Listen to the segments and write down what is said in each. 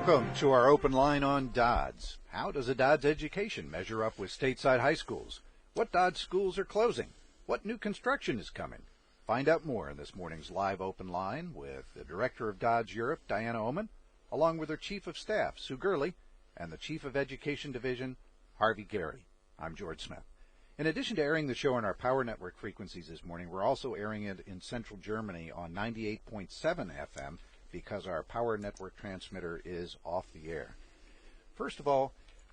Welcome to our open line on DoDDS. How does a DoDDS education measure up with stateside high schools? What DoDDS schools are closing? What new construction is coming? Find out more in this morning's live open line with the Director of DoDDS Europe, Diana Ohman, along with her Chief of Staff, Sue Gurley, and the Chief of Education Division, Harvey Garrett. I'm George Smith. In addition to airing the show on our power network frequencies this morning, we're also airing it in central Germany on 98.7 FM because our power network transmitter is off the air. First of all,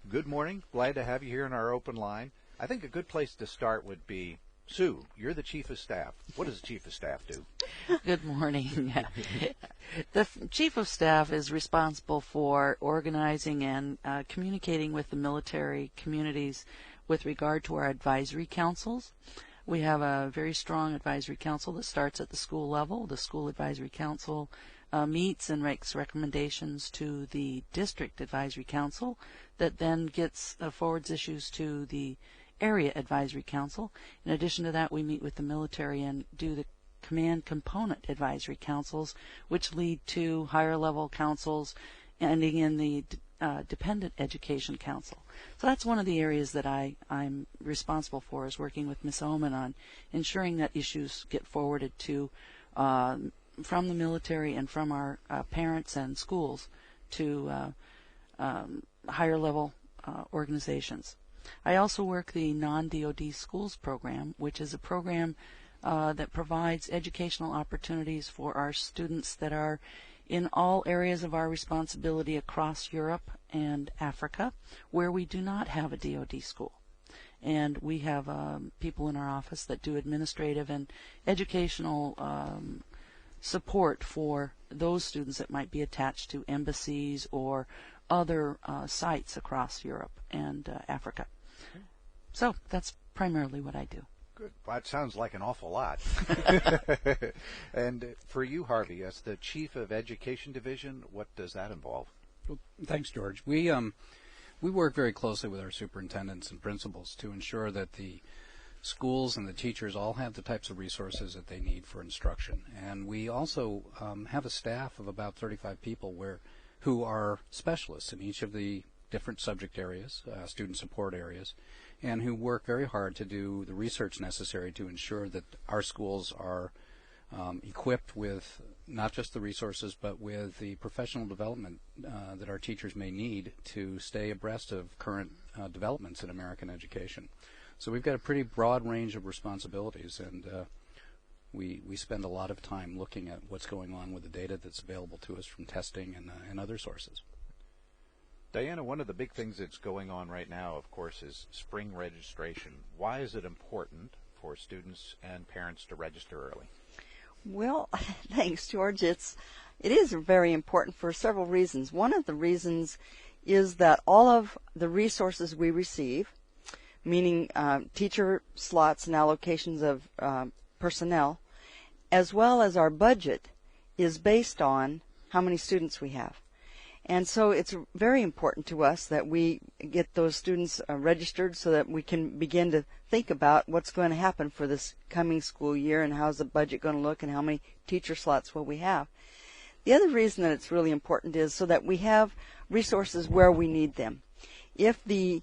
good morning. Glad to have you here in our open line. I think a good place to start would be, Sue, you're the Chief of Staff. What does the Chief of Staff do? Good morning. The Chief of Staff is responsible for organizing and communicating with the military communities with regard to our advisory councils. We have a very strong advisory council that starts at the school level. The school advisory council meets and makes recommendations to the district advisory council that then gets forwards issues to the area advisory council. In addition to that, we meet with the military and do the command component advisory councils, which lead to higher level councils ending in the dependent education council. So that's one of the areas that I'm responsible for, is working with Ms. Ohman on ensuring that issues get forwarded to from the military and from our parents and schools to higher level organizations. I also work the non-DoD schools program, which is a program that provides educational opportunities for our students that are in all areas of our responsibility across Europe and Africa, where we do not have a DoD school. And we have people in our office that do administrative and educational support for those students that might be attached to embassies or other sites across Europe and Africa. So that's primarily what I do. Good. Well, that sounds like an awful lot. And for you, Harvey, as the Chief of Education Division, what does that involve? Well, thanks, George. We work very closely with our superintendents and principals to ensure that the schools and the teachers all have the types of resources that they need for instruction. And we also have a staff of about 35 people who are specialists in each of the different subject areas, student support areas, and who work very hard to do the research necessary to ensure that our schools are equipped with not just the resources, but with the professional development that our teachers may need to stay abreast of current developments in American education. So we've got a pretty broad range of responsibilities, and we spend a lot of time looking at what's going on with the data that's available to us from testing and other sources. Diana, one of the big things that's going on right now, of course, is spring registration. Why is it important for students and parents to register early? Well, thanks, George. It is very important for several reasons. One of the reasons is that all of the resources we receive, meaning teacher slots and allocations of personnel, as well as our budget, is based on how many students we have. And so it's very important to us that we get those students registered so that we can begin to think about what's going to happen for this coming school year and how's the budget going to look and how many teacher slots will we have. The other reason that it's really important is so that we have resources where we need them. If the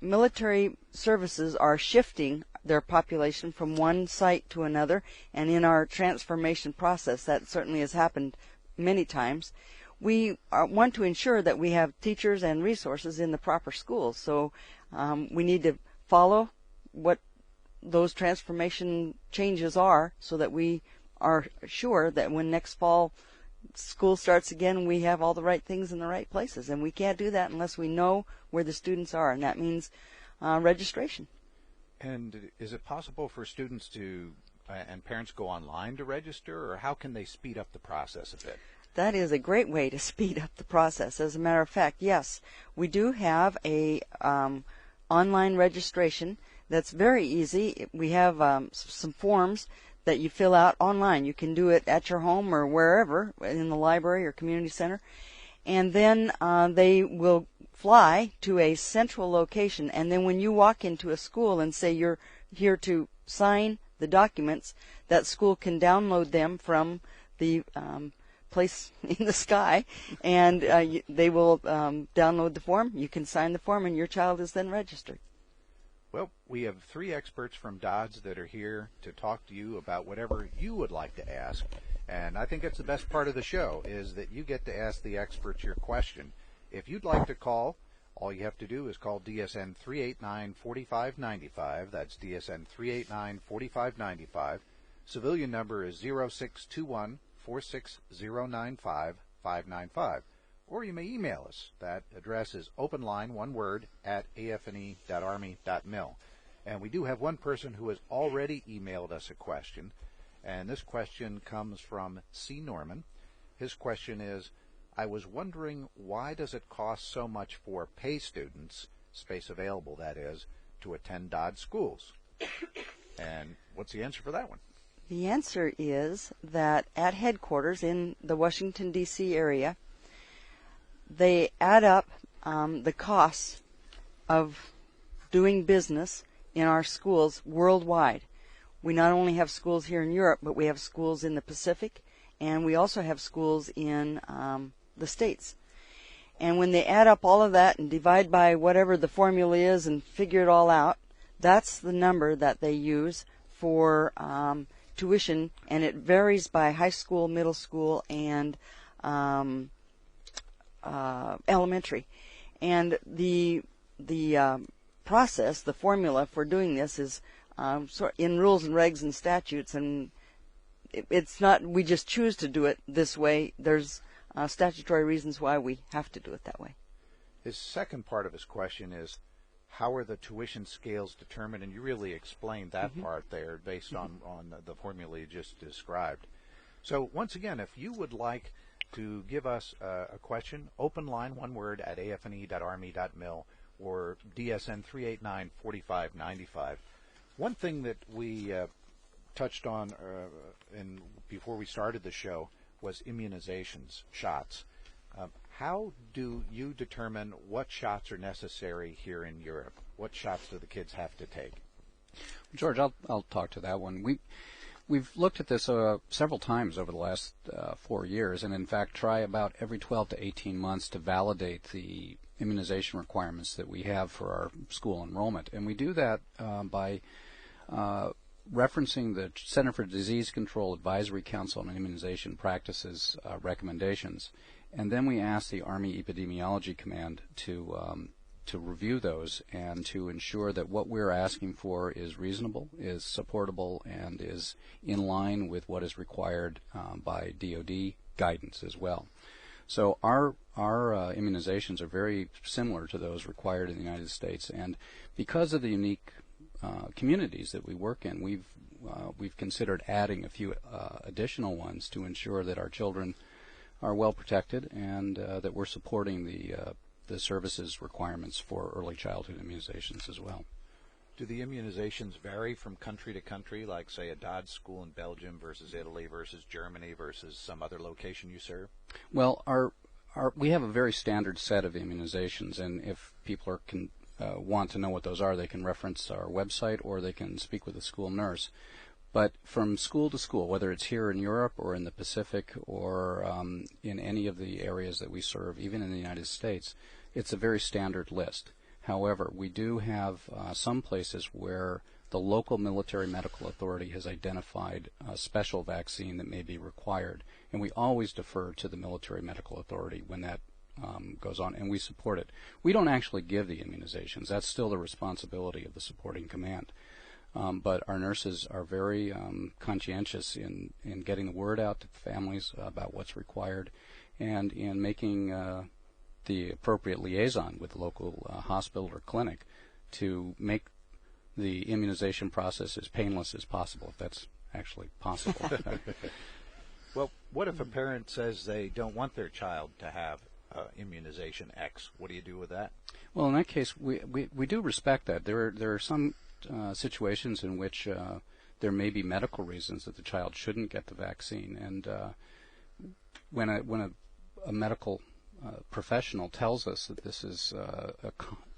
military services are shifting their population from one site to another, and in our transformation process that certainly has happened many times, we want to ensure that we have teachers and resources in the proper schools. So we need to follow what those transformation changes are so that we are sure that when next fall school starts again, we have all the right things in the right places. And we can't do that unless we know where the students are, and that means registration. And is it possible for students to and parents go online to register, or how can they speed up the process a bit? That is a great way to speed up the process. As a matter of fact, yes, we do have a online registration that's very easy. We have some forms that you fill out online. You can do it at your home or wherever, in the library or community center. And then they will fly to a central location. And then when you walk into a school and say you're here to sign the documents, that school can download them from the place in the sky, and they will download the form. You can sign the form, and your child is then registered. Well, we have 3 experts from DoDDS that are here to talk to you about whatever you would like to ask. And I think that's the best part of the show, is that you get to ask the experts your question. If you'd like to call, all you have to do is call DSN 389-4595. That's DSN 389-4595. Civilian number is 0621-46095-595. Or you may email us. That address is openline, one word, at afne.army.mil. And we do have one person who has already emailed us a question. And this question comes from C. Norman. His question is, I was wondering, why does it cost so much for pay students, space available that is, to attend DoDDS schools? And what's the answer for that one? The answer is that at headquarters in the Washington, D.C. area, they add up the costs of doing business in our schools worldwide. We not only have schools here in Europe, but we have schools in the Pacific, and we also have schools in the States. And when they add up all of that and divide by whatever the formula is and figure it all out, that's the number that they use for tuition, and it varies by high school, middle school, and elementary. And the process, the formula for doing this is in rules and regs and statutes, and it's not we just choose to do it this way. There's statutory reasons why we have to do it that way. His second part of his question is, how are the tuition scales determined? And you really explained that part there based on the formula you just described. So once again, if you would like to give us a question, open line, one word, at afne.army.mil or DSN 389-4595. One thing that we touched on before we started the show was immunizations, shots. How do you determine what shots are necessary here in Europe? What shots do the kids have to take? George, I'll talk to that one. We've looked at this several times over the last 4 years, and in fact try about every 12 to 18 months to validate the immunization requirements that we have for our school enrollment. And we do that by referencing the Center for Disease Control Advisory Council on Immunization Practices recommendations. And then we ask the Army Epidemiology Command to review those and to ensure that what we're asking for is reasonable, is supportable, and is in line with what is required by DoD guidance as well. So our immunizations are very similar to those required in the United States, and because of the unique communities that we work in, we've considered adding a few additional ones to ensure that our children are well protected and that we're supporting the services requirements for early childhood immunizations as well. Do the immunizations vary from country to country, like, say, a DoDDS school in Belgium versus Italy versus Germany versus some other location you serve? Well, we have a very standard set of immunizations, and if people want to know what those are, they can reference our website or they can speak with a school nurse. But from school to school, whether it's here in Europe or in the Pacific or in any of the areas that we serve, even in the United States, it's a very standard list. However, we do have some places where the local military medical authority has identified a special vaccine that may be required, and we always defer to the military medical authority when that goes on, and we support it. We don't actually give the immunizations. That's still the responsibility of the supporting command. But our nurses are very conscientious in getting the word out to families about what's required and in making the appropriate liaison with the local hospital or clinic to make the immunization process as painless as possible, if that's actually possible. Well, what if a parent says they don't want their child to have immunization X? What do you do with that? Well, in that case, we do respect that. There are some situations in which there may be medical reasons that the child shouldn't get the vaccine, and when a medical professional tells us that this is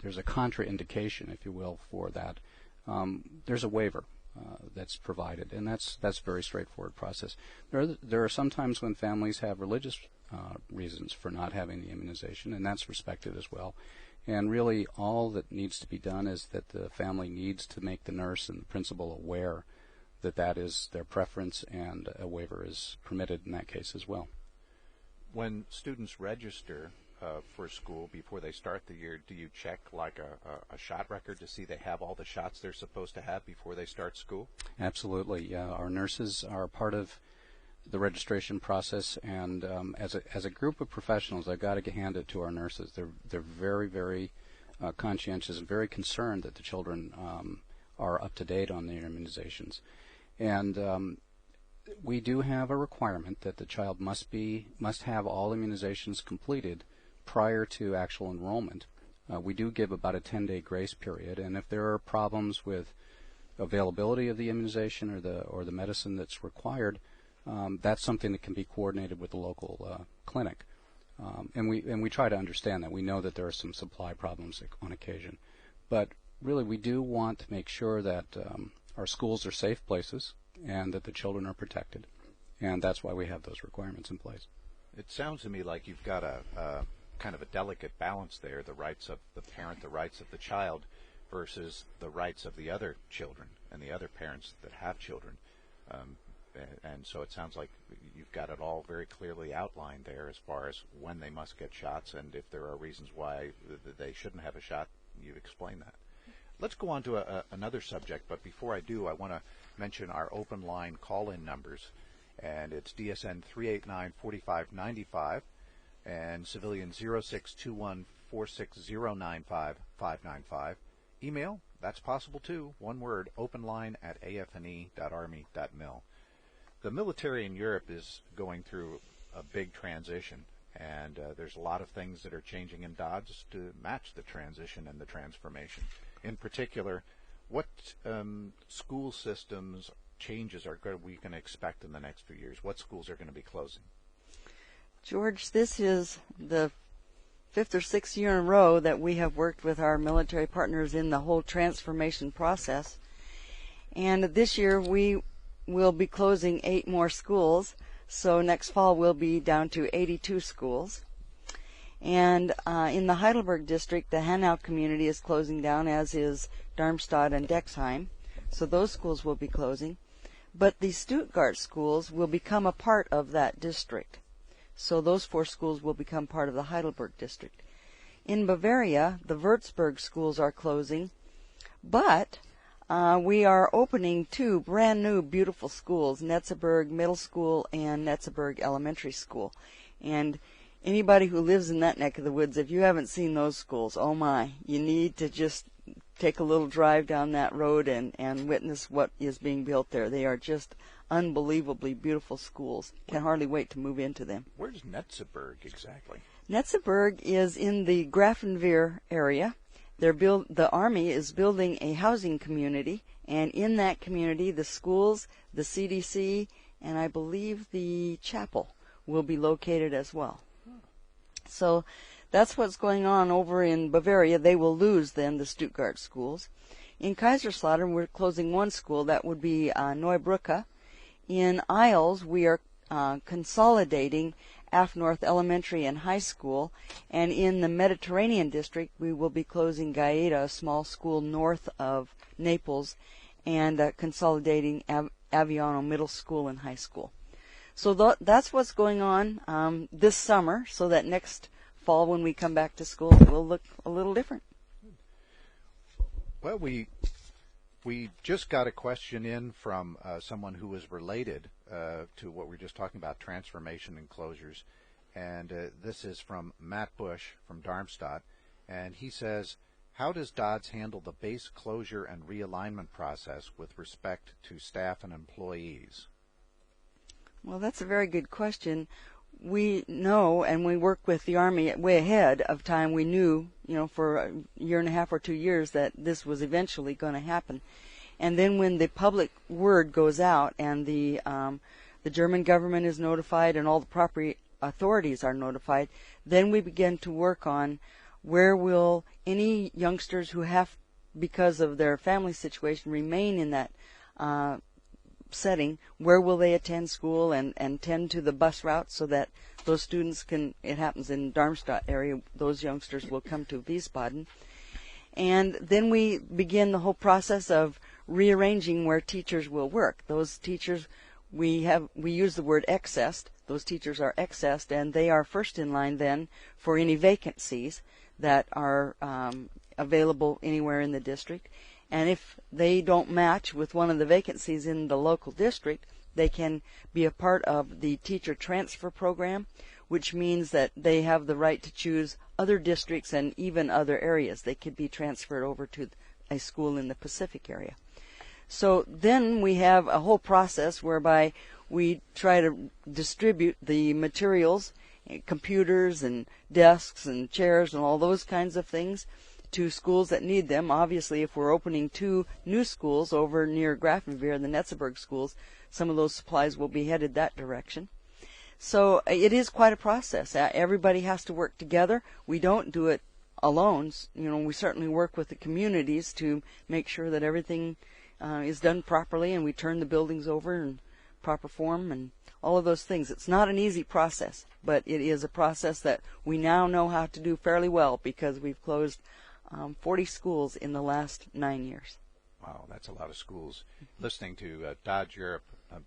there's a contraindication, if you will, for that, there's a waiver that's provided, and that's a very straightforward process. There are some times when families have religious reasons for not having the immunization, and that's respected as well. And really, all that needs to be done is that the family needs to make the nurse and the principal aware that that is their preference, and a waiver is permitted in that case as well. When students register for school before they start the year, do you check like a shot record to see they have all the shots they're supposed to have before they start school? Absolutely. Yeah, our nurses are part of the registration process, and as a group of professionals, I've got to hand it to our nurses. They're very, very conscientious and very concerned that the children are up to date on their immunizations. And we do have a requirement that the child must have all immunizations completed prior to actual enrollment. We do give about a 10-day grace period, and if there are problems with availability of the immunization or the medicine that's required, that's something that can be coordinated with the local clinic. And we try to understand that. We know that there are some supply problems on occasion, but really we do want to make sure that our schools are safe places and that the children are protected, and that's why we have those requirements in place. It sounds to me like you've got a kind of a delicate balance there, the rights of the parent, the rights of the child, versus the rights of the other children and the other parents that have children. And so it sounds like you've got it all very clearly outlined there as far as when they must get shots, and if there are reasons why they shouldn't have a shot, you've explained that. Let's go on to another subject, but before I do, I want to mention our open line call-in numbers, and it's DSN 389-4595 and civilian 0621-46095-595. Email, that's possible too, one word, openline@afne.army.mil. The military in Europe is going through a big transition, and there's a lot of things that are changing in DoDDS to match the transition and the transformation. In particular, what school systems changes are we going to expect in the next few years? What schools are going to be closing? George, this is the 5th or 6th year in a row that we have worked with our military partners in the whole transformation process. And this year we will be closing 8 more schools, so next fall we'll be down to 82 schools. And in the Heidelberg district, the Hanau community is closing down, as is Darmstadt and Dexheim, so those schools will be closing. But the Stuttgart schools will become a part of that district, so those 4 schools will become part of the Heidelberg district. In Bavaria, the Würzburg schools are closing, but we are opening 2 brand new beautiful schools, Netzeberg Middle School and Netzeberg Elementary School. And anybody who lives in that neck of the woods, if you haven't seen those schools, oh my, you need to just take a little drive down that road and witness what is being built there. They are just unbelievably beautiful schools. Can hardly wait to move into them. Where's Netzeberg exactly? Netzeberg is in the Grafenwehr area. The Army is building a housing community, and in that community, the schools, the CDC, and I believe the chapel will be located as well. So that's what's going on over in Bavaria. They will lose then the Stuttgart schools. In Kaiserslautern, we're closing 1 school. That would be Neubrücke. In Isles, we are consolidating Aft North Elementary and High School. And in the Mediterranean district, we will be closing Gaeta, a small school north of Naples, and consolidating Aviano Middle School and High School. So that's what's going on this summer, so that next fall when we come back to school, it will look a little different. Well, we just got a question in from someone who is related to what we were just talking about, transformation and closures. And this is from Matt Bush from Darmstadt. And he says, how does DoDDS handle the base closure and realignment process with respect to staff and employees? Well, that's a very good question. We know, and we work with the Army way ahead of time. We knew, for a year and a half or 2 years that this was eventually going to happen. And then when the public word goes out and the German government is notified and all the proper authorities are notified, then we begin to work on where will any youngsters who have, because of their family situation, remain in that setting, where will they attend school and tend to the bus route so that those students can, it happens in Darmstadt area, those youngsters will come to Wiesbaden. And then we begin the whole process of rearranging where teachers will work. Those teachers, we use the word accessed. Those teachers are accessed, and they are first in line then for any vacancies that are available anywhere in the district. And if they don't match with one of the vacancies in the local district, they can be a part of the teacher transfer program, which means that they have the right to choose other districts and even other areas. They could be transferred over to a school in the Pacific area. So then we have a whole process whereby we try to distribute the materials, computers and desks and chairs and all those kinds of things to schools that need them. Obviously, if we're opening 2 new schools over near Grafenwehr, the Netzeburg schools, some of those supplies will be headed that direction. So it is quite a process. Everybody has to work together. We don't do it alone. You know, we certainly work with the communities to make sure that everything is done properly, and we turn the buildings over in proper form and all of those things. It's not an easy process, but it is a process that we now know how to do fairly well because we've closed 40 schools in the last 9 years. Wow, that's a lot of schools. Listening to DoDDS Europe,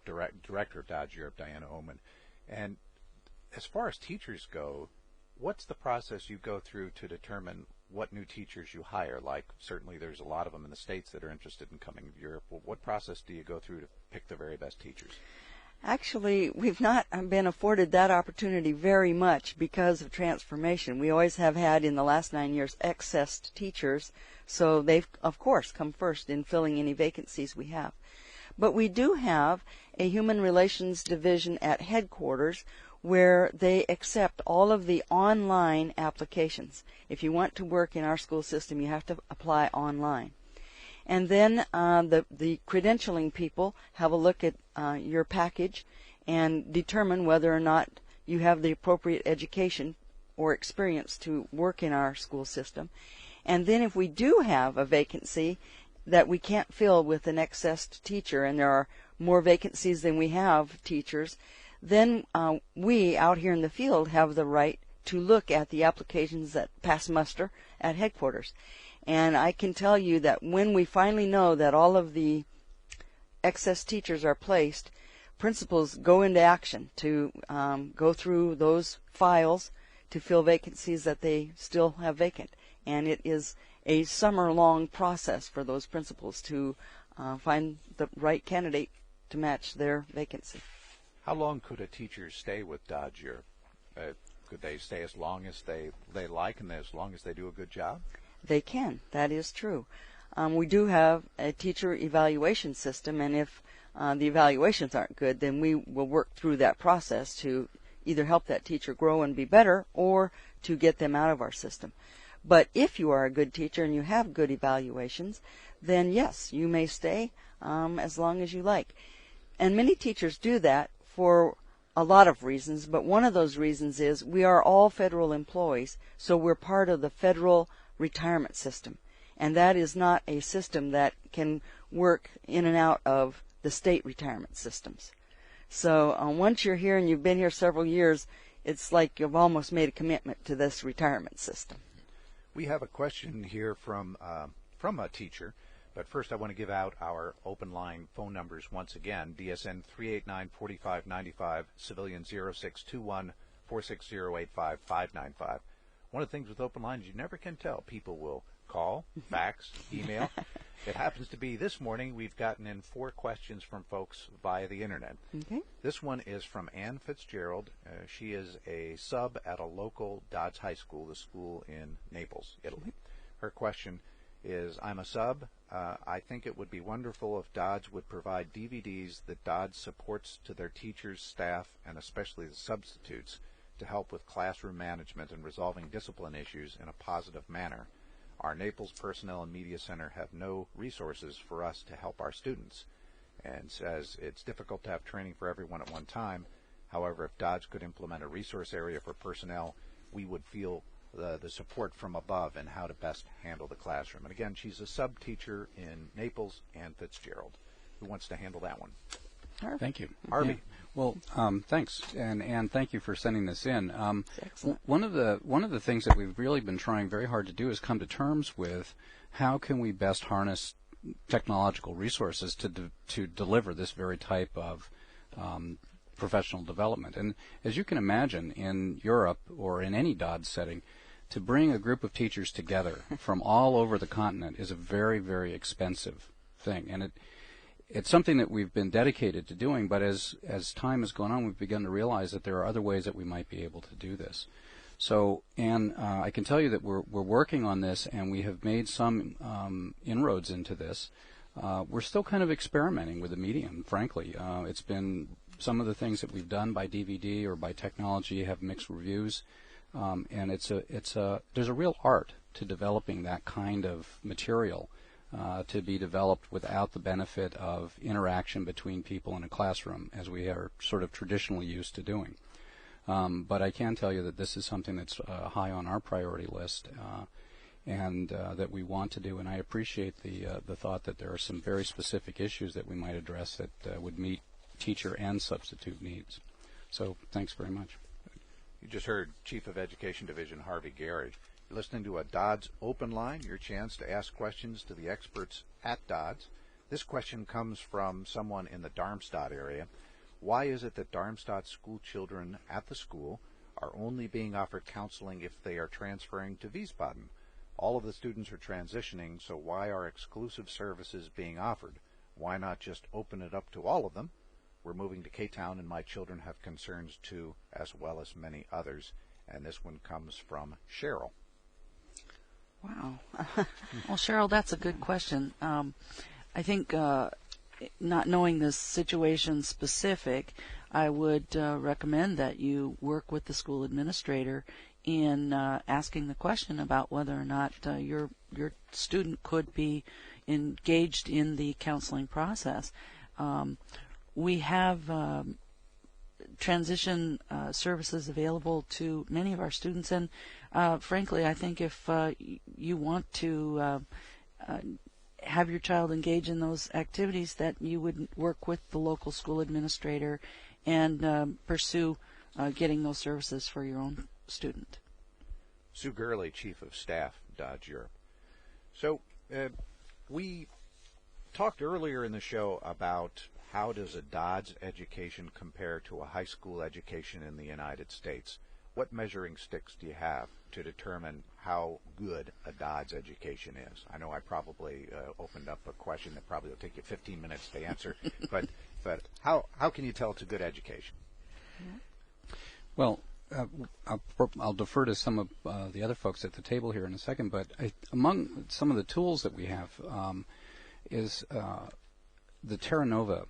Director of DoDDS Europe, Diana Ohman. And as far as teachers go, what's the process you go through to determine what new teachers you hire? Like, certainly there's a lot of them in the States that are interested in coming to Europe. Well, what process do you go through to pick the very best teachers? Actually, we've not been afforded that opportunity very much because of transformation. We always have had, in the last 9 years, accessed teachers, so they've, of course, come first in filling any vacancies we have. But we do have a human relations division at headquarters where they accept all of the online applications. If you want to work in our school system, you have to apply online. And then the credentialing people have a look at your package and determine whether or not you have the appropriate education or experience to work in our school system. And then if we do have a vacancy that we can't fill with an accessed teacher, and there are more vacancies than we have teachers, then we out here in the field have the right to look at the applications that pass muster at headquarters. And I can tell you that when we finally know that all of the excess teachers are placed, principals go into action to go through those files to fill vacancies that they still have vacant. And it is a summer-long process for those principals to find the right candidate to match their vacancy. How long could a teacher stay with DoDDS Europe? Could they stay as long as they like and as long as they do a good job? They can. That is true. We do have a teacher evaluation system, and if the evaluations aren't good, then we will work through that process to either help that teacher grow and be better or to get them out of our system. But if you are a good teacher and you have good evaluations, then yes, you may stay as long as you like. And many teachers do that for a lot of reasons, but one of those reasons is we are all federal employees, so we're part of the federal retirement system. And that is not a system that can work in and out of the state retirement systems. So once you're here and you've been here several years, it's like you've almost made a commitment to this retirement system. We have a question here from a teacher, but first I want to give out our open line phone numbers once again. DSN 389-4595, civilian 0621-460-85595. One of the things with open line is you never can tell. People will call, fax, email. It happens to be this morning we've gotten in 4 questions from folks via the internet. Okay. This one is from Ann Fitzgerald. She is a sub at a local DoDDS high school, the school in Naples, Italy. Her question is, I'm a sub. I think it would be wonderful if DoDDS would provide DVDs that DoDDS supports to their teachers, staff, and especially the substitutes to help with classroom management and resolving discipline issues in a positive manner. Our Naples Personnel and Media Center have no resources for us to help our students, and says it's difficult to have training for everyone at one time. However, if DoDDS could implement a resource area for personnel, we would feel the support from above and how to best handle the classroom. And again, she's a sub-teacher in Naples, Ann Fitzgerald. Who wants to handle that one? Thank you. Harvey. Yeah. Well, thanks, and thank you for sending this in. One of the things that we've really been trying very hard to do is come to terms with how can we best harness technological resources to deliver this very type of professional development. And as you can imagine, in Europe or in any DoDDS setting, to bring a group of teachers together from all over the continent is a very, very expensive thing. And it's something that we've been dedicated to doing, but as time has gone on, we've begun to realize that there are other ways that we might be able to do this. So, Anne, I can tell you that we're working on this, and we have made some inroads into this. We're still kind of experimenting with the medium, frankly. It's been some of the things that we've done by DVD or by technology have mixed reviews, and there's a real art to developing that kind of material to be developed without the benefit of interaction between people in a classroom, as we are sort of traditionally used to doing. But I can tell you that this is something that's high on our priority list, and that we want to do. And I appreciate the thought that there are some very specific issues that we might address that would meet teacher and substitute needs. So thanks very much. You just heard Chief of Education Division Harvey Garrett. You're listening to a DoDDS Open Line, your chance to ask questions to the experts at DoDDS. This question comes from someone in the Darmstadt area. Why is it that Darmstadt school children at the school are only being offered counseling if they are transferring to Wiesbaden? All of the students are transitioning, so why are exclusive services being offered? Why not just open it up to all of them? We're moving to K-Town, and my children have concerns too, as well as many others. And this one comes from Cheryl. Wow. Well, Cheryl, that's a good question. I think not knowing the situation specific, I would recommend that you work with the school administrator in asking the question about whether or not your student could be engaged in the counseling process. We have transition services available to many of our students, and frankly, I think if you want to have your child engage in those activities, that you would work with the local school administrator and pursue getting those services for your own student. Sue Gurley, Chief of Staff, DoDDS Europe. So we talked earlier in the show about how does a DoDDS education compare to a high school education in the United States? What measuring sticks do you have to determine how good a DoDDS education is? I know I probably opened up a question that probably will take you 15 minutes to answer, but how can you tell it's a good education? Well, I'll defer to some of the other folks at the table here in a second, but among some of the tools that we have is the Terra Nova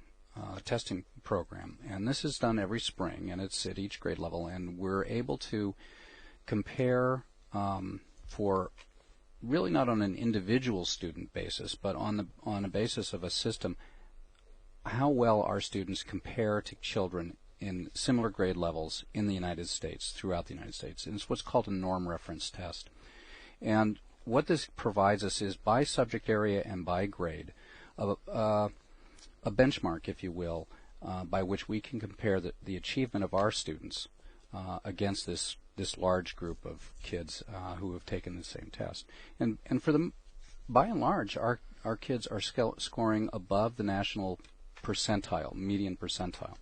testing program, and this is done every spring, and it's at each grade level, and we're able to compare for really not on an individual student basis, but on a basis of a system, how well our students compare to children in similar grade levels in the United States, throughout the United States. And it's what's called a norm reference test. And what this provides us is, by subject area and by grade, a benchmark, if you will, by which we can compare the achievement of our students against this large group of kids who have taken the same test. And for them, by and large, our kids are scoring above the national percentile, median percentile.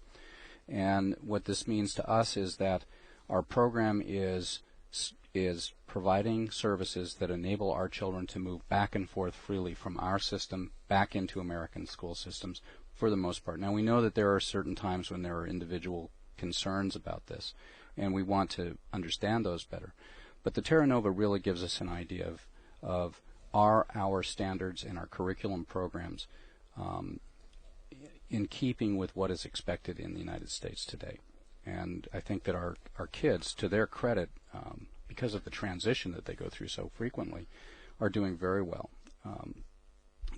And what this means to us is that our program is providing services that enable our children to move back and forth freely from our system back into American school systems for the most part. Now, we know that there are certain times when there are individual concerns about this, and we want to understand those better. But the Terra Nova really gives us an idea of are our standards and our curriculum programs in keeping with what is expected in the United States today. And I think that our kids, to their credit, because of the transition that they go through so frequently, are doing very well.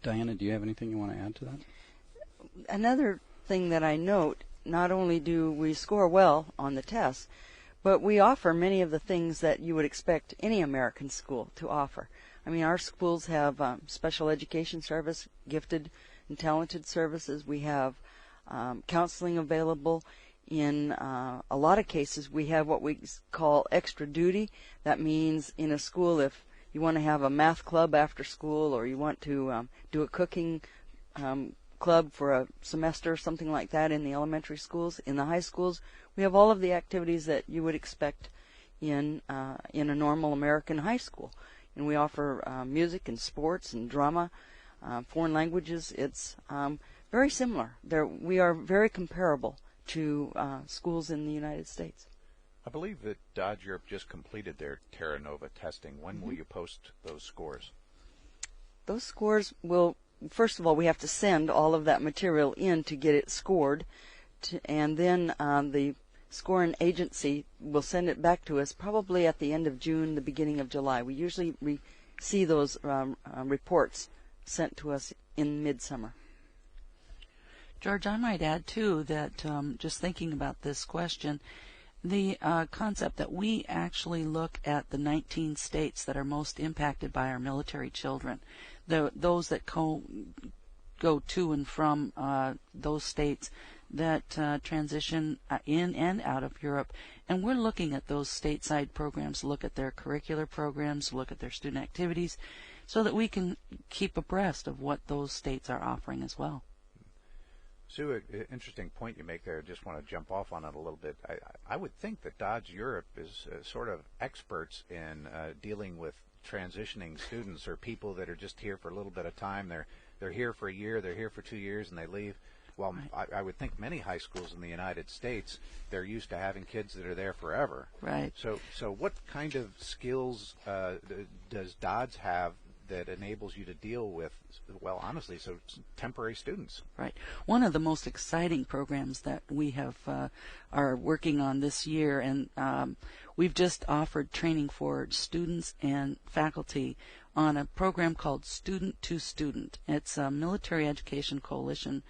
Diana, do you have anything you want to add to that? Another thing that I note, not only do we score well on the test, but we offer many of the things that you would expect any American school to offer. I mean, our schools have special education service, gifted and talented services. We have counseling available. In a lot of cases, we have what we call extra duty. That means in a school, if you want to have a math club after school, or you want to do a cooking club for a semester, something like that in the elementary schools, in the high schools, we have all of the activities that you would expect in a normal American high school. And we offer music and sports and drama, foreign languages. It's very similar. We are very comparable to schools in the United States. I believe that DoDDS Europe just completed their Terra Nova testing. When will you post those scores? Those scores will, first of all, we have to send all of that material in to get it scored, and then the scoring agency will send it back to us probably at the end of June, the beginning of July. We usually see those reports sent to us in midsummer. George, I might add, too, that just thinking about this question, the concept that we actually look at the 19 states that are most impacted by our military children, those that go to and from those states that transition in and out of Europe, and we're looking at those stateside programs, look at their curricular programs, look at their student activities, so that we can keep abreast of what those states are offering as well. Sue, an interesting point you make there. I just want to jump off on it a little bit. I would think that DoDDS Europe is sort of experts in dealing with transitioning students or people that are just here for a little bit of time. They're here for a year, they're here for 2 years, and they leave. Well, right. I would think many high schools in the United States, they're used to having kids that are there forever. Right. So what kind of skills does DoDDS have that enables you to deal with, well, honestly, so temporary students? Right. One of the most exciting programs that we have are working on this year, and we've just offered training for students and faculty on a program called Student to Student. It's a Military Education Coalition,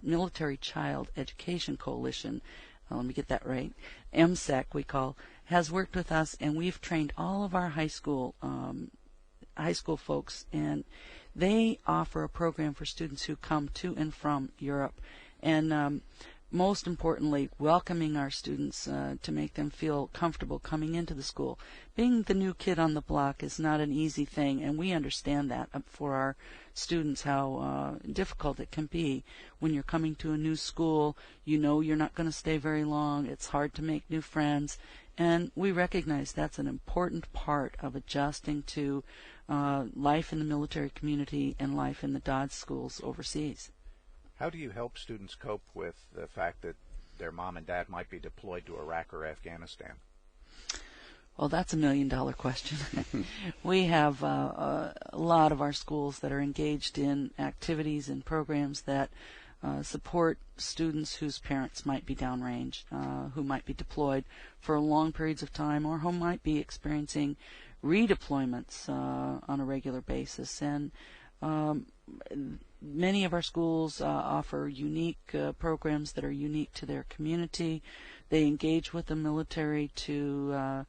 Military Child Education Coalition, let me get that right, MSEC we call, has worked with us, and we've trained all of our high school folks, and they offer a program for students who come to and from Europe, and most importantly, welcoming our students to make them feel comfortable coming into the school. Being the new kid on the block is not an easy thing, and we understand that for our students, how difficult it can be when you're coming to a new school. You know you're not going to stay very long. It's hard to make new friends, and we recognize that's an important part of adjusting to life in the military community and life in the DoDDS schools overseas. How do you help students cope with the fact that their mom and dad might be deployed to Iraq or Afghanistan? Well, that's $1 million question. We have a lot of our schools that are engaged in activities and programs that support students whose parents might be downrange, who might be deployed for long periods of time, or who might be experiencing redeployments on a regular basis. And many of our schools offer unique programs that are unique to their community. They engage with the military to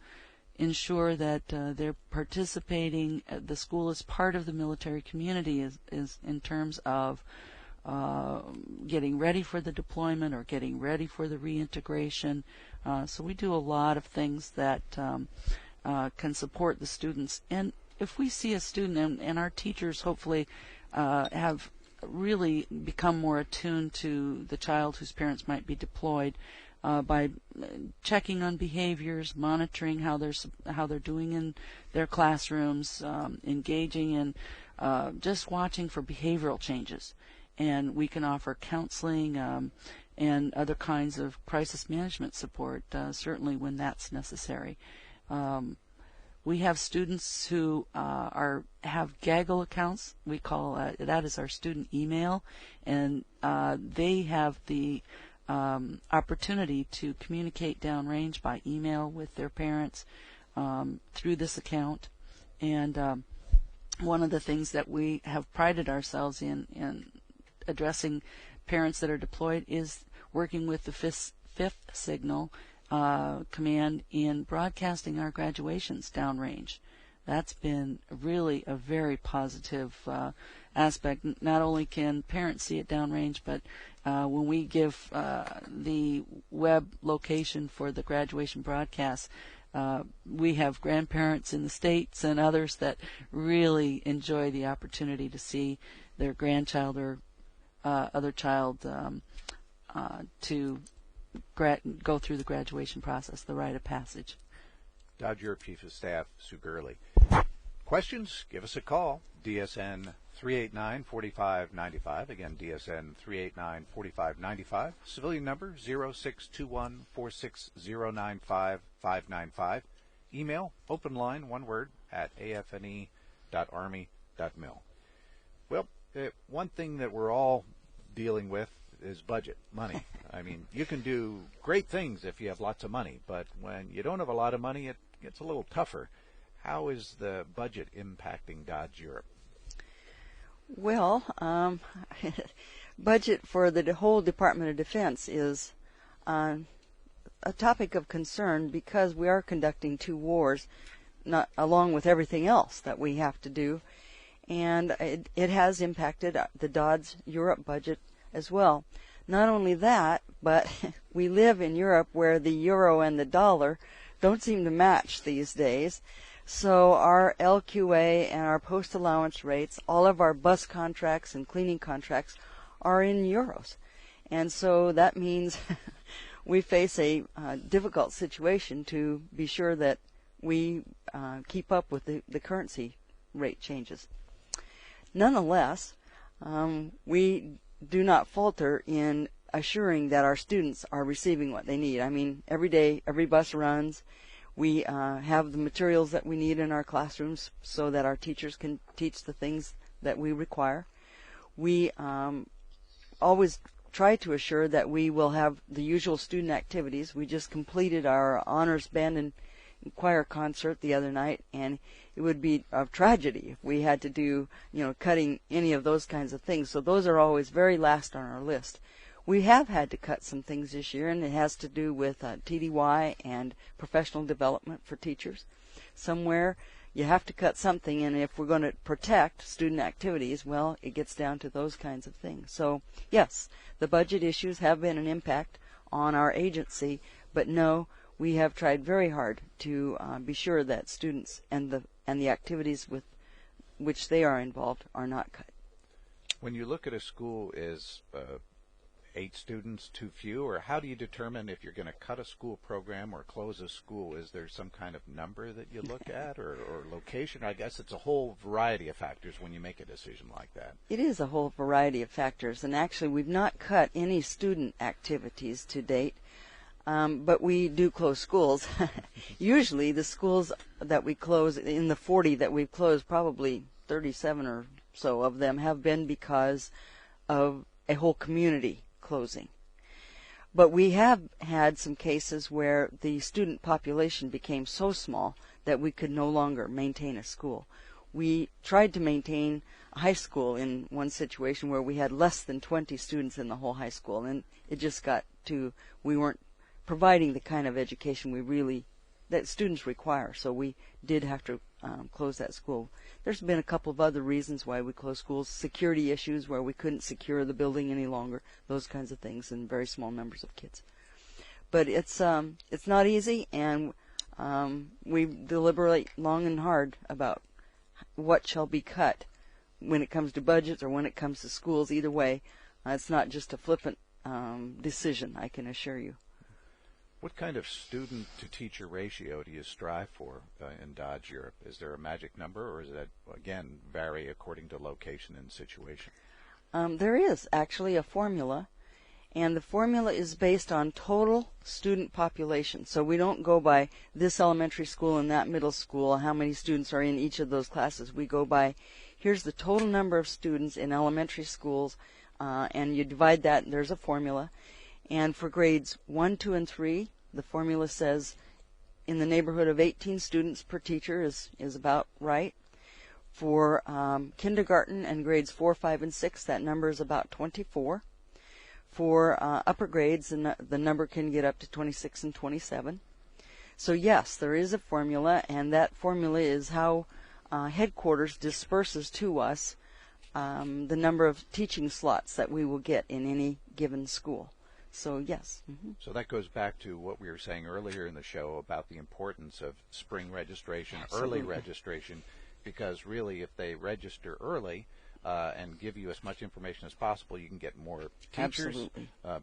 ensure that they're participating. The school is part of the military community is in terms of getting ready for the deployment or getting ready for the reintegration. So we do a lot of things that can support the students. And if we see a student, and our teachers hopefully have really become more attuned to the child whose parents might be deployed by checking on behaviors, monitoring how they're doing in their classrooms, engaging in just watching for behavioral changes. And we can offer counseling and other kinds of crisis management support, certainly when that's necessary. We have students who have Gaggle accounts. We call that is our student email, and they have the opportunity to communicate downrange by email with their parents through this account. And one of the things that we have prided ourselves in addressing parents that are deployed is working with the fifth signal command in broadcasting our graduations downrange. That's been really a very positive aspect. Not only can parents see it downrange, but when we give the web location for the graduation broadcast, we have grandparents in the States and others that really enjoy the opportunity to see their grandchild or other child to go through the graduation process, the rite of passage. DoDDS Europe Chief of Staff Sue Gurley. Questions? Give us a call. DSN 389-4595. Again, DSN 389-4595. Civilian number 0621-46095-595. Email open line, one word, at afne.army.mil. Well, one thing that we're all dealing with is budget, money. I mean, you can do great things if you have lots of money, but when you don't have a lot of money, it gets a little tougher. How is the budget impacting DoDDS Europe? Well, budget for the whole Department of Defense is a topic of concern because we are conducting 2 wars, not along with everything else that we have to do, and it has impacted the DoDDS Europe budget as well. Not only that, but we live in Europe where the euro and the dollar don't seem to match these days. So our LQA and our post-allowance rates, all of our bus contracts and cleaning contracts are in euros. And so that means we face a difficult situation to be sure that we keep up with the currency rate changes. Nonetheless, we do not falter in assuring that our students are receiving what they need. I mean, every day, every bus runs. We have the materials that we need in our classrooms so that our teachers can teach the things that we require. We always try to assure that we will have the usual student activities. We just completed our honors band and choir concert the other night, and it would be a tragedy if we had to do, cutting any of those kinds of things. So those are always very last on our list. We have had to cut some things this year, and it has to do with TDY and professional development for teachers. Somewhere you have to cut something, and if we're going to protect student activities, well, it gets down to those kinds of things. So, yes, the budget issues have been an impact on our agency, but no, we have tried very hard to be sure that students and the activities with which they are involved are not cut. When you look at a school, is 8 students too few, or how do you determine if you're going to cut a school program or close a school? Is there some kind of number that you look at, or location? I guess it's a whole variety of factors when you make a decision like that. It is a whole variety of factors, and actually we've not cut any student activities to date, but we do close schools. Usually the schools that we close, in the 40 that we've closed, probably 37 or so of them have been because of a whole community closing. But we have had some cases where the student population became so small that we could no longer maintain a school. We tried to maintain a high school in one situation where we had less than 20 students in the whole high school, and it just got to, we weren't providing the kind of education that students require, so we did have to close that school. There's been a couple of other reasons why we closed schools, security issues where we couldn't secure the building any longer, those kinds of things, and very small numbers of kids. But it's not easy, and we deliberate long and hard about what shall be cut when it comes to budgets or when it comes to schools. Either way, it's not just a flippant decision, I can assure you. What kind of student-to-teacher ratio do you strive for in DoDDS Europe? Is there a magic number, or does that, again, vary according to location and situation? There is actually a formula, and the formula is based on total student population. So we don't go by this elementary school and that middle school, how many students are in each of those classes. We go by, here's the total number of students in elementary schools, and you divide that, and there's a formula. And for grades 1, 2, and 3, the formula says in the neighborhood of 18 students per teacher is about right. For kindergarten and grades 4, 5, and 6, that number is about 24. For upper grades, the number can get up to 26 and 27. So yes, there is a formula, and that formula is how headquarters disperses to us the number of teaching slots that we will get in any given school. So yes. So that goes back to what we were saying earlier in the show about the importance of spring registration, early registration, because really if they register early and give you as much information as possible, you can get more teachers,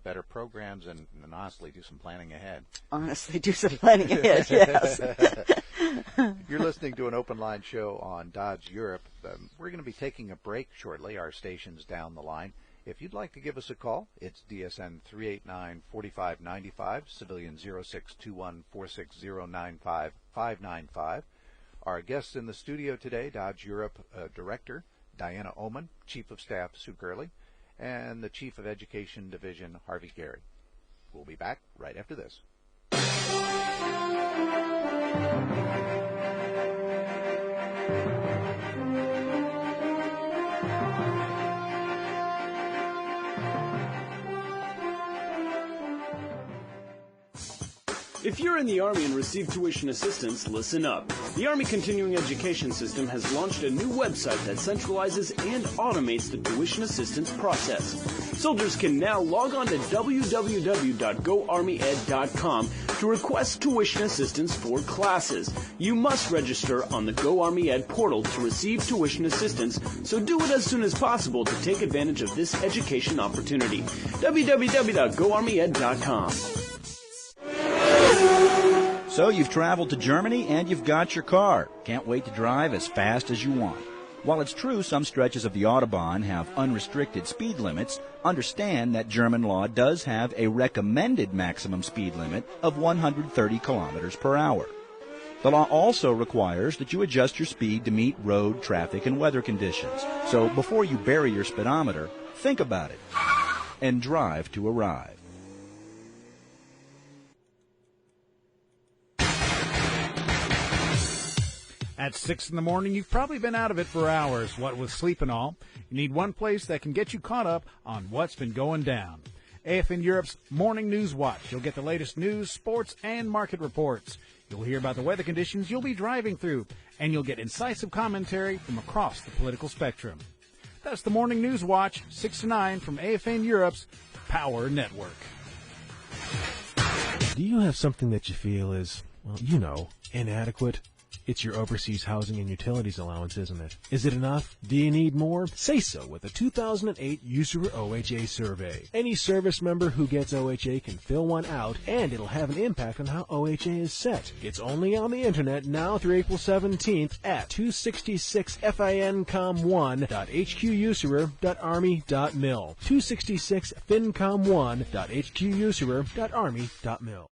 better programs, and honestly do some planning ahead. Honestly do some planning ahead, yes. You're listening to an open line show on DoDDS Europe. We're going to be taking a break shortly. Our station's down the line. If you'd like to give us a call, it's DSN 389-4595, civilian 0621-460-95595. Our guests in the studio today, DoDDS Europe Director Diana Ohman, Chief of Staff Sue Gurley, and the Chief of Education Division Harvey Garrett. We'll be back right after this. If you're in the Army and receive tuition assistance, listen up. The Army Continuing Education System has launched a new website that centralizes and automates the tuition assistance process. Soldiers can now log on to www.goarmyed.com to request tuition assistance for classes. You must register on the Go Army Ed portal to receive tuition assistance, so do it as soon as possible to take advantage of this education opportunity. www.goarmyed.com. So you've traveled to Germany and you've got your car. Can't wait to drive as fast as you want. While it's true some stretches of the Autobahn have unrestricted speed limits, understand that German law does have a recommended maximum speed limit of 130 kilometers per hour. The law also requires that you adjust your speed to meet road, traffic, and weather conditions. So before you bury your speedometer, think about it and drive to arrive. At 6 in the morning, you've probably been out of it for hours, what with sleep and all. You need one place that can get you caught up on what's been going down. AFN Europe's Morning News Watch. You'll get the latest news, sports, and market reports. You'll hear about the weather conditions you'll be driving through, and you'll get incisive commentary from across the political spectrum. That's the Morning News Watch, 6 to 9 from AFN Europe's Power Network. Do you have something that you feel is, well, inadequate? It's your overseas housing and utilities allowance, isn't it? Is it enough? Do you need more? Say so with the 2008 USERA OHA survey. Any service member who gets OHA can fill one out, and it'll have an impact on how OHA is set. It's only on the internet now through April 17th at 266fincom1.hqusera.army.mil. 266fincom1.hqusera.army.mil.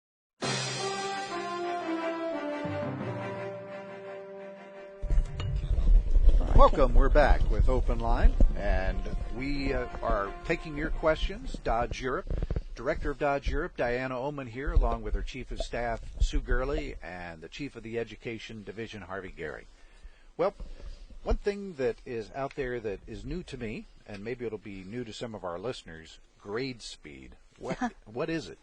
Welcome. We're back with Open Line, and we are taking your questions. DoDDS Europe, Director of DoDDS Europe, Diana Ohman here, along with her Chief of Staff, Sue Gurley, and the Chief of the Education Division, Harvey Garrett. Well, one thing that is out there that is new to me, and maybe it'll be new to some of our listeners, grade speed. What is it?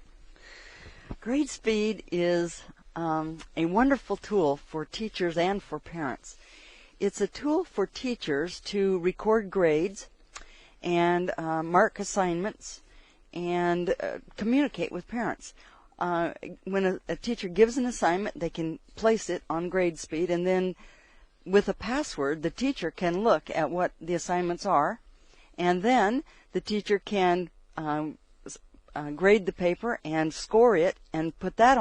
Grade speed is a wonderful tool for teachers and for parents. It's a tool for teachers to record grades and mark assignments and communicate with parents. When a teacher gives an assignment, they can place it on grade speed, and then with a password, the teacher can look at what the assignments are, and then the teacher can grade the paper and score it and put that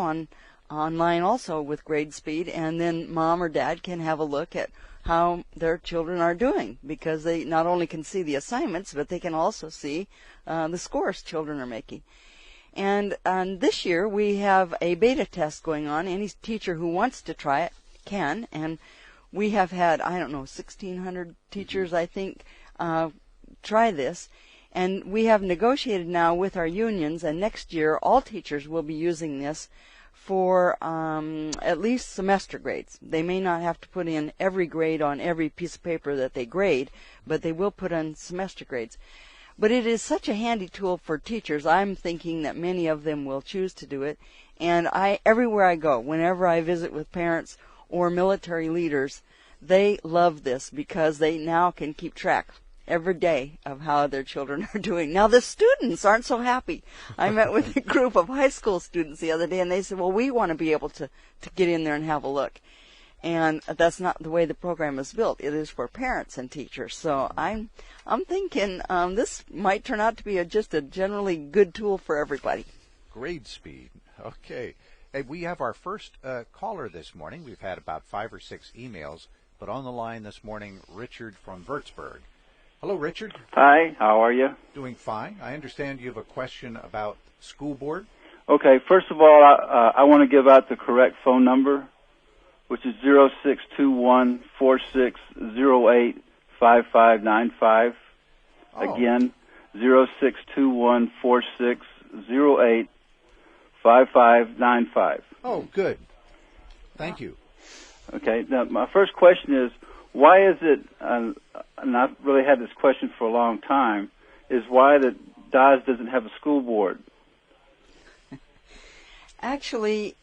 online also with grade speed, and then mom or dad can have a look at how their children are doing, because they not only can see the assignments, but they can also see the scores children are making. And this year we have a beta test going on. Any teacher who wants to try it can, and we have had, 1,600 teachers, I think, try this. And we have negotiated now with our unions, and next year all teachers will be using this for at least semester grades. They may not have to put in every grade on every piece of paper that they grade, but they will put in semester grades. But it is such a handy tool for teachers. I'm thinking that many of them will choose to do it. And everywhere I go, whenever I visit with parents or military leaders, they love this because they now can keep track every day of how their children are doing. Now, the students aren't so happy. I met with a group of high school students the other day, and they said, well, we want to be able to get in there and have a look. And that's not the way the program is built. It is for parents and teachers. So I'm thinking this might turn out to be just a generally good tool for everybody. Grade speed. Okay. Hey, we have our first caller this morning. We've had about 5 or 6 emails, but on the line this morning, Richard from Würzburg. Hello, Richard. Hi, how are you? Doing fine. I understand you have a question about school board. Okay, first of all, I want to give out the correct phone number, which is 0621-4608-5595. Again, 0621-4608-5595. Oh, good. Thank you. Okay, now my first question is, why is it, and I've really had this question for a long time, is why that DoDDS doesn't have a school board? Actually,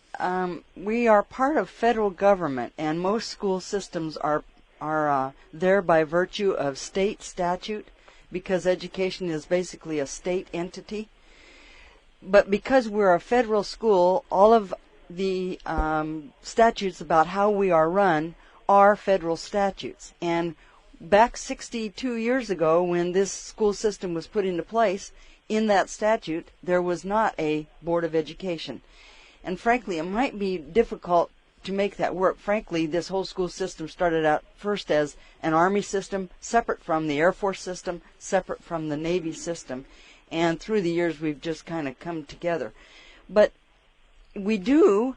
we are part of federal government, and most school systems are there by virtue of state statute, because education is basically a state entity. But because we're a federal school, all of the statutes about how we are run are federal statutes. And back 62 years ago, when this school system was put into place, in that statute, there was not a Board of Education. And frankly, it might be difficult to make that work. Frankly, this whole school system started out first as an Army system, separate from the Air Force system, separate from the Navy system. And through the years, we've just kind of come together. But we do,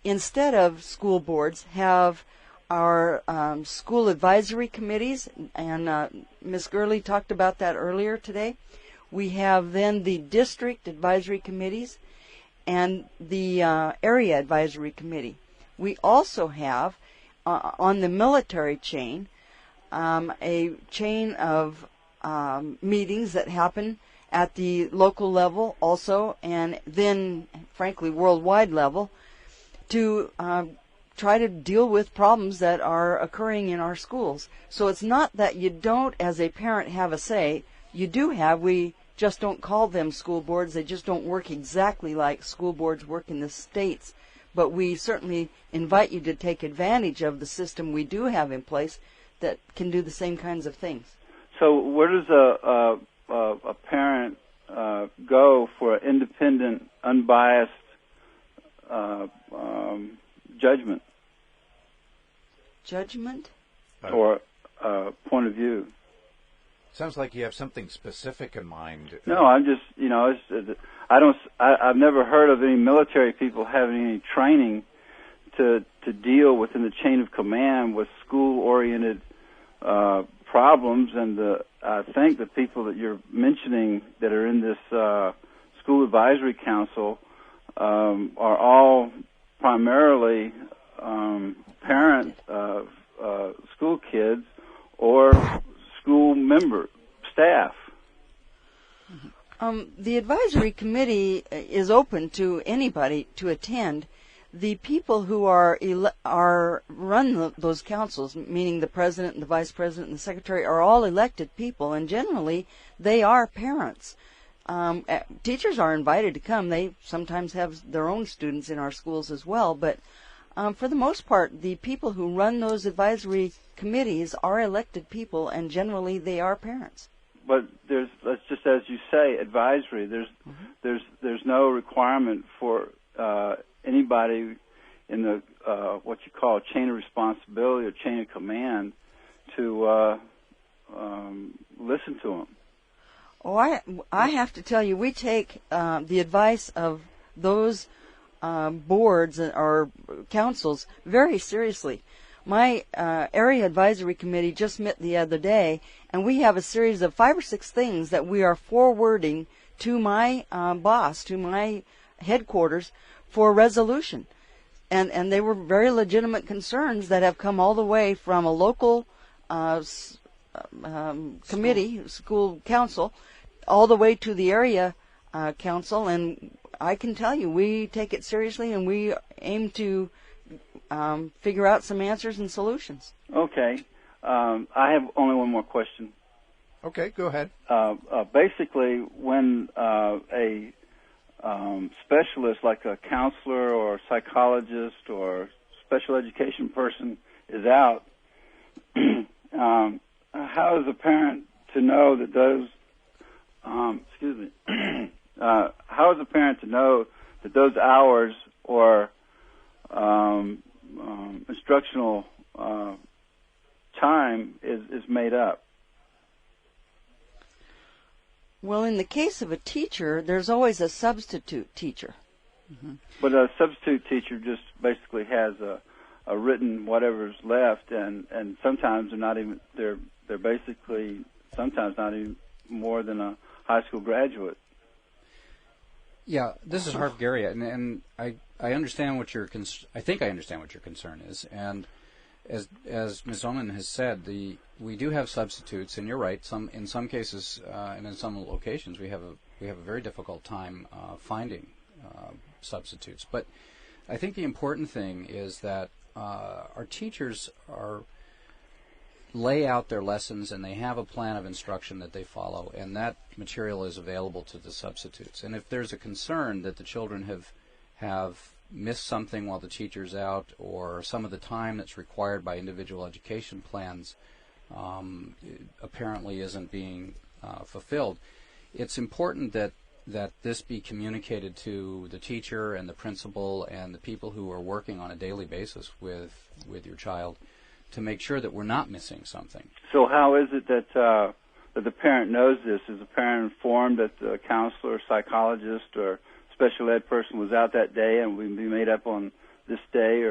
instead of school boards, have our school advisory committees, and Ms. Gurley talked about that earlier today. We have then the district advisory committees and the area advisory committee. We also have, on the military chain, a chain of meetings that happen at the local level also, and then, frankly, worldwide level, to try to deal with problems that are occurring in our schools. So it's not that you don't, as a parent, have a say. You do have. We just don't call them school boards. They just don't work exactly like school boards work in the states. But we certainly invite you to take advantage of the system we do have in place that can do the same kinds of things. So where does a parent go for an independent, unbiased judgment? Judgment? Or point of view? Sounds like you have something specific in mind. No, I'm just, I've never heard of any military people having any training to deal within the chain of command with school-oriented problems, and I think the people that you're mentioning that are in this school advisory council are all primarily parents of school kids or school member staff. The advisory committee is open to anybody to attend. The people who run those councils, meaning the president and the vice president and the secretary, are all elected people, and generally they are parents. Teachers are invited to come. They sometimes have their own students in our schools as well, but for the most part, the people who run those advisory committees are elected people, and generally they are parents. But there's just as you say, advisory. There's no requirement for anybody in the what you call chain of responsibility or chain of command to listen to them. Oh, I have to tell you, we take the advice of those boards or councils very seriously. My area advisory committee just met the other day, and we have a series of 5 or 6 things that we are forwarding to my boss, to my headquarters, for resolution. And they were very legitimate concerns that have come all the way from a local committee, school council, all the way to the area council, and I can tell you we take it seriously, and we aim to figure out some answers and solutions. Okay. I have only one more question. Okay, go ahead. Basically, when a specialist like a counselor or psychologist or special education person is out, how is a parent to know that those how is a parent to know that those hours or instructional time is made up? Well, in the case of a teacher, there's always a substitute teacher. Mm-hmm. But a substitute teacher just basically has a written whatever's left, and sometimes they're basically sometimes not even more than a high school graduate. Yeah, this is Harvey Garrett, and I understand what your I think I understand what your concern is, and as Ms. Ohman has said, we do have substitutes, and you're right. In some cases and in some locations, we have a very difficult time finding substitutes. But I think the important thing is that our teachers lay out their lessons, and they have a plan of instruction that they follow, and that material is available to the substitutes. And if there's a concern that the children have missed something while the teacher's out, or some of the time that's required by individual education plans apparently isn't being fulfilled, it's important that this be communicated to the teacher and the principal and the people who are working on a daily basis with your child to make sure that we're not missing something. So how is it that the parent knows this? Is the parent informed that the counselor or psychologist or special ed person was out that day and would be made up on this day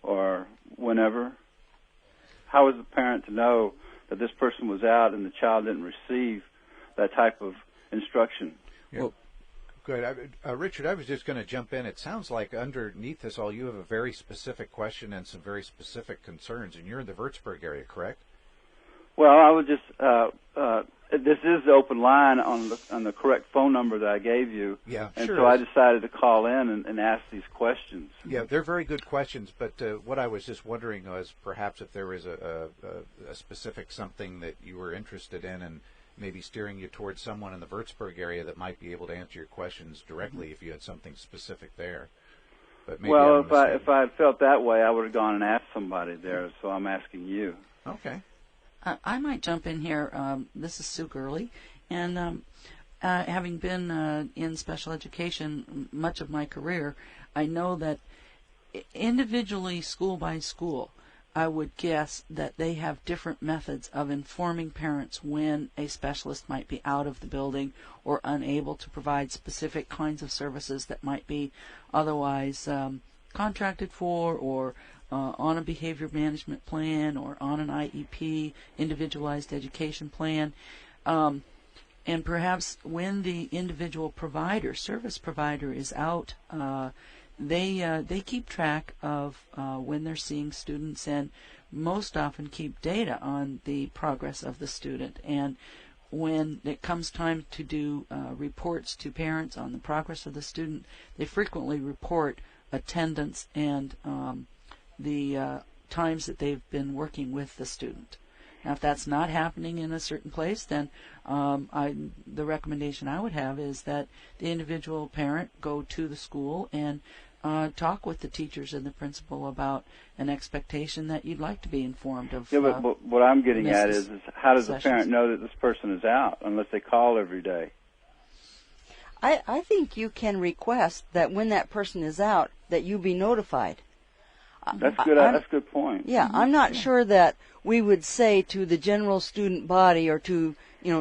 or whenever? How is the parent to know that this person was out and the child didn't receive that type of instruction? Yeah. Well, good. Richard, I was just going to jump in. It sounds like underneath this all, you have a very specific question and some very specific concerns, and you're in the Würzburg area, correct? Well, I would just this is the open line on the correct phone number that I gave you. Yeah, and sure. So I decided to call in and ask these questions. Yeah, they're very good questions, but what I was just wondering was perhaps if there was a specific something that you were interested in, and maybe steering you towards someone in the Würzburg area that might be able to answer your questions directly if you had something specific there. But maybe well, if I had felt that way, I would have gone and asked somebody there, so I'm asking you. Okay. I might jump in here. This is Sue Gurley, and having been in special education much of my career, I know that individually, school by school, I would guess that they have different methods of informing parents when a specialist might be out of the building or unable to provide specific kinds of services that might be otherwise contracted for, or on a behavior management plan, or on an IEP, individualized education plan. And perhaps when the individual provider, service provider, is out, they keep track of when they're seeing students, and most often keep data on the progress of the student. And when it comes time to do reports to parents on the progress of the student, they frequently report attendance and the times that they've been working with the student. Now, if that's not happening in a certain place, then the recommendation I would have is that the individual parent go to the school and talk with the teachers and the principal about an expectation that you'd like to be informed of. Yeah, but what I'm getting at is how does the parent know that this person is out unless they call every day? I think you can request that when that person is out, that you be notified. That's good. That's a good point. Yeah, Mm-hmm. I'm not sure that we would say to the general student body, or to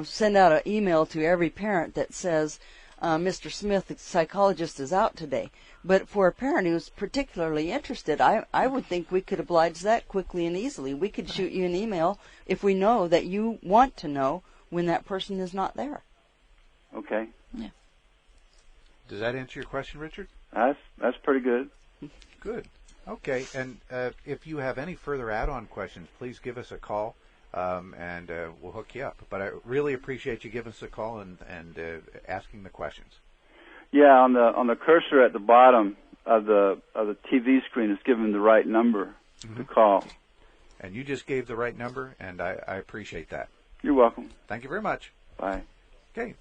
send out an email to every parent that says, Mr. Smith, the psychologist, is out today. But for a parent who's particularly interested, I would think we could oblige that quickly and easily. We could shoot you an email if we know that you want to know when that person is not there. Okay. Yeah. Does that answer your question, Richard? That's pretty good. Good. Okay, and if you have any further add-on questions, please give us a call. and we'll hook you up. But I really appreciate you giving us a call and asking the questions. Yeah, on the cursor at the bottom of the TV screen is given the right number to call. And you just gave the right number, and I appreciate that. You're welcome. Thank you very much. Bye. Okay.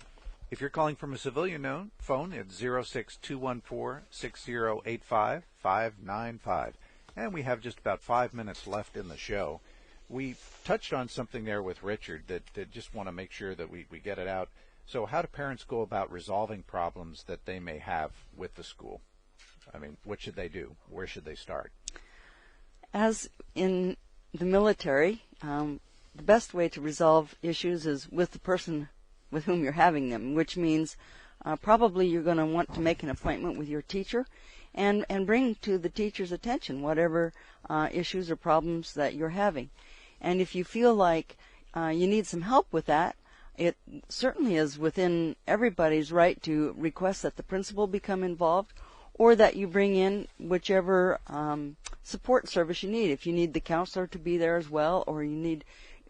If you're calling from a civilian phone, it's 06214-6085-595. And we have just about 5 minutes left in the show. We touched on something there with Richard that just want to make sure that we get it out. So how do parents go about resolving problems that they may have with the school? I mean, what should they do? Where should they start? As in the military, the best way to resolve issues is with the person with whom you're having them, which means probably you're going to want to make an appointment with your teacher and bring to the teacher's attention whatever issues or problems that you're having. And if you feel like you need some help with that, it certainly is within everybody's right to request that the principal become involved, or that you bring in whichever support service you need. If you need the counselor to be there as well, or you need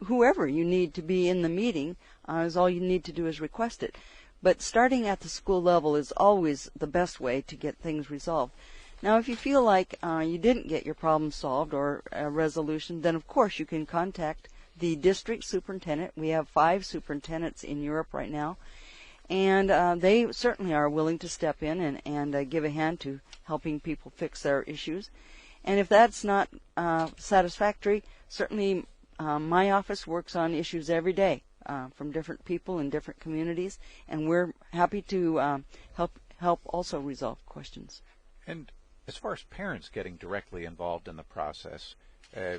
whoever you need to be in the meeting, is all you need to do is request it. But starting at the school level is always the best way to get things resolved. Now, if you feel like you didn't get your problem solved or a resolution, then of course you can contact the district superintendent. We have 5 superintendents in Europe right now, and they certainly are willing to step in and give a hand to helping people fix their issues. And if that's not satisfactory, certainly my office works on issues every day from different people in different communities, and we're happy to help also resolve questions. And as far as parents getting directly involved in the process, I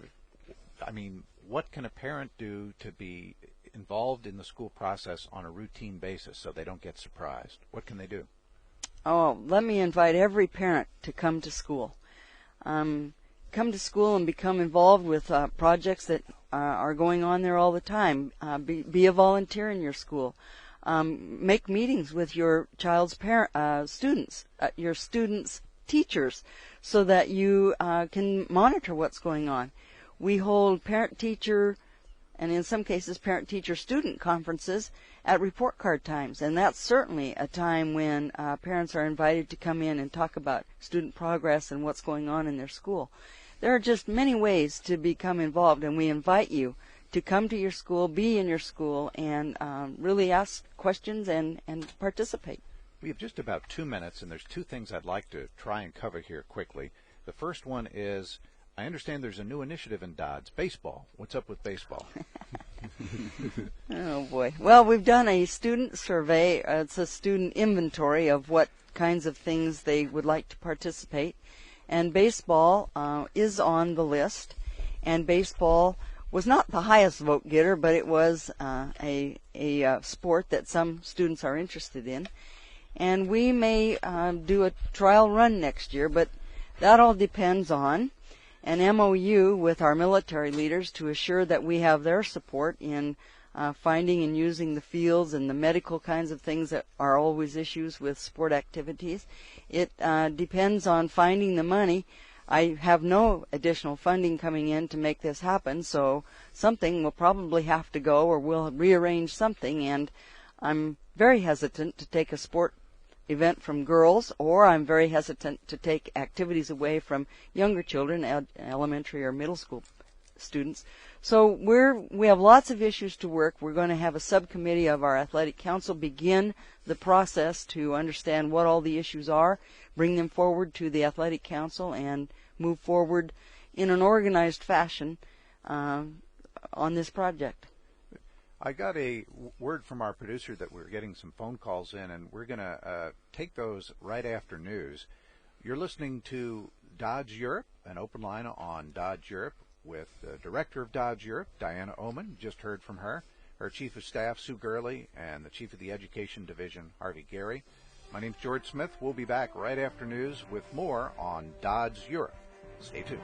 mean, what can a parent do to be involved in the school process on a routine basis so they don't get surprised? What can they do? Oh, let me invite every parent to come to school. Come to school and become involved with projects that are going on there all the time. Be a volunteer in your school. Make meetings with your child's students, your students' teachers, so that you can monitor what's going on. We hold parent-teacher, and in some cases parent-teacher-student conferences at report card times, and that's certainly a time when parents are invited to come in and talk about student progress and what's going on in their school. There are just many ways to become involved, and we invite you to come to your school, be in your school, and really ask questions and participate. We have just about 2 minutes, and there's 2 things I'd like to try and cover here quickly. The first one is, I understand there's a new initiative in DoDDS, baseball. What's up with baseball? Oh, boy. Well, we've done a student survey. It's a student inventory of what kinds of things they would like to participate. And baseball is on the list. And baseball was not the highest vote getter, but it was a sport that some students are interested in. And we may do a trial run next year, but that all depends on an MOU with our military leaders to assure that we have their support in finding and using the fields and the medical kinds of things that are always issues with sport activities. It depends on finding the money. I have no additional funding coming in to make this happen, so something will probably have to go, or we'll rearrange something, and I'm very hesitant to take a sport event from girls, or I'm very hesitant to take activities away from younger children, elementary or middle school students. So we have lots of issues to work. We're going to have a subcommittee of our athletic council begin the process to understand what all the issues are, bring them forward to the athletic council, and move forward in an organized fashion on this project. I got a word from our producer that we're getting some phone calls in, and we're going to take those right after news. You're listening to DoDDS Europe, an open line on DoDDS Europe with the director of DoDDS Europe, Diana Ohman. Just heard from her. Her chief of staff, Sue Gurley, and the chief of the education division, Harvey Garrett. My name's George Smith. We'll be back right after news with more on DoDDS Europe. Stay tuned.